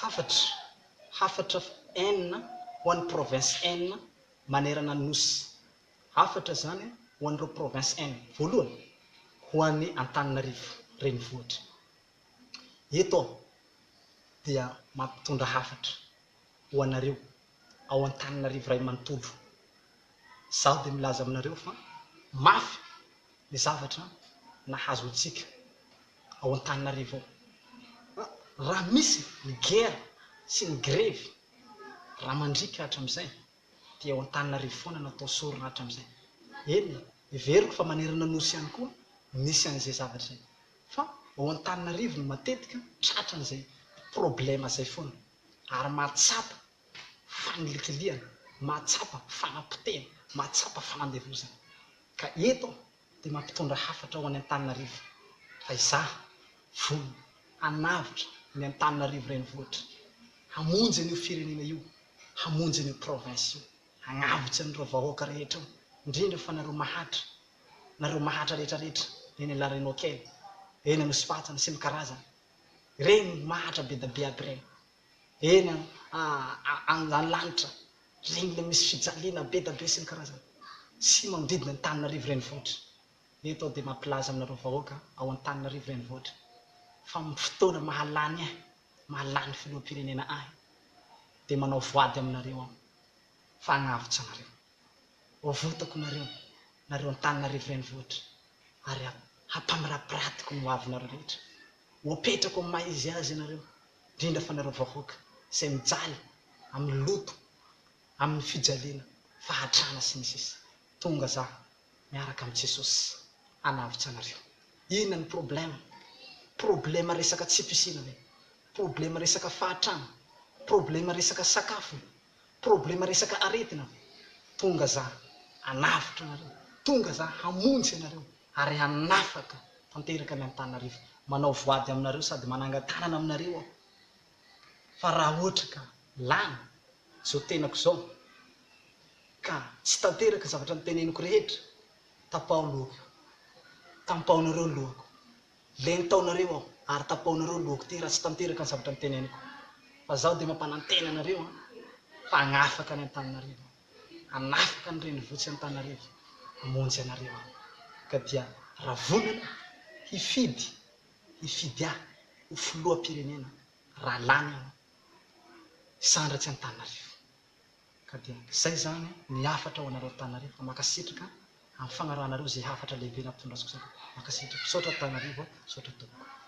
Hafatra enina ho an'ny province enina manerana ny nosy. Hafatra zany ho an'ireo province enina. Voalohany ho an'ny Antananarivo Renivohitra. Eto dia mampitondra hafatra ho anareo ao Antananarivo Ray Manontolo. Zaho dia milaza aminareo fa mafy ny zavatra nahazo antsika ao Antananarivo ao. Raha misy ny guerre sy ny grevy raha mandrika hatramin'izay dia ao Antananarivo foana natao sorona hatramin'izay. Eny everiko fa manerana nosy ihany koa misy an'izay zavatra izay. Fa ao Antananarivo no matetika tratran'izay problème izay foana. Ary mahatsapa fanilikiliana, mahatsapa fanapotena, mahatsapa fanandevozana. Ka eto dia mampitondra hafatra ho any Antananarivo. Fa izaho vono hanavitra ny Antananarivo Renivohitra, hamonjy an'io firenena io, hamonjy an'io province io, hagnavitra an'ireo vahoaka rehetra io, indrindra fa nareo mahatra rehetrarehetra eny alarenao kely, eny Anosipatsana sy ny karazana, ireny mahatra be da be aby ireny, eny an-lanitra, ireny le misy fijaliana be da be sy ny karazana, sy manodidina Antananarivo Renivohitra. Eto dia mampilaza aminareo vahoaka ao Antananarivo Renivohitra fa amin'ny fotoana mahalany ahy, mahalany filoham-pirenena ahy, dia manao voady aminareo aho fa hagnavitra anareo, ho votako nareo Antananarivo Renivohitra, ary hampamirapiratiky ny hoavinareo rehetra, ho apetrako amin'ny maha izy azy ianareo, indrindra fa nareo vahoaka izay mijaly amin'ny loto, amin'ny fijaliana, fahatrana sy ny sisa. Tonga zaho miaraka amin'ny Jesosy hanavitra anareo. Inona ny problème resaka tsipisina ve? Problème resaka fahatrana, problème resaka sakafo, problème resaka aretina. Tonga zaho hanavitra anareo, tonga zaho hamonjy anareo ary hanafaka tanteraka ny Antananarivo, manao voady aminareo sady manangan-tanana aminareo aho. Fa raha ohatra ka lany izao tenako izao ka tsy tanteraka zavatra niteneniko rehetra, tampahonareo ny lohako, leny taonareo aho ary tapahonareo ny lohako ty raha tsy tanteraka ny zavatra niteneniko. Fa zaho dia mampanantena anareo fa hagnafaka ny Antananarivo, hanafaka ny Renivohitra sy Antananarivo, hamonjy anareo aho. Ka dia raha vonana hifidy ahy ho filoham-pirenena raha lany aho sandratsy Antananarivo. Ka dia izay zany ny hafatra ho anareo Antananarivo, fa makasitraka amin'ny fagnarahanareo izay hafatra lehibe nampitondrazako izay. Makasitraka, misaotra Antananarivo, misaotra tompoko.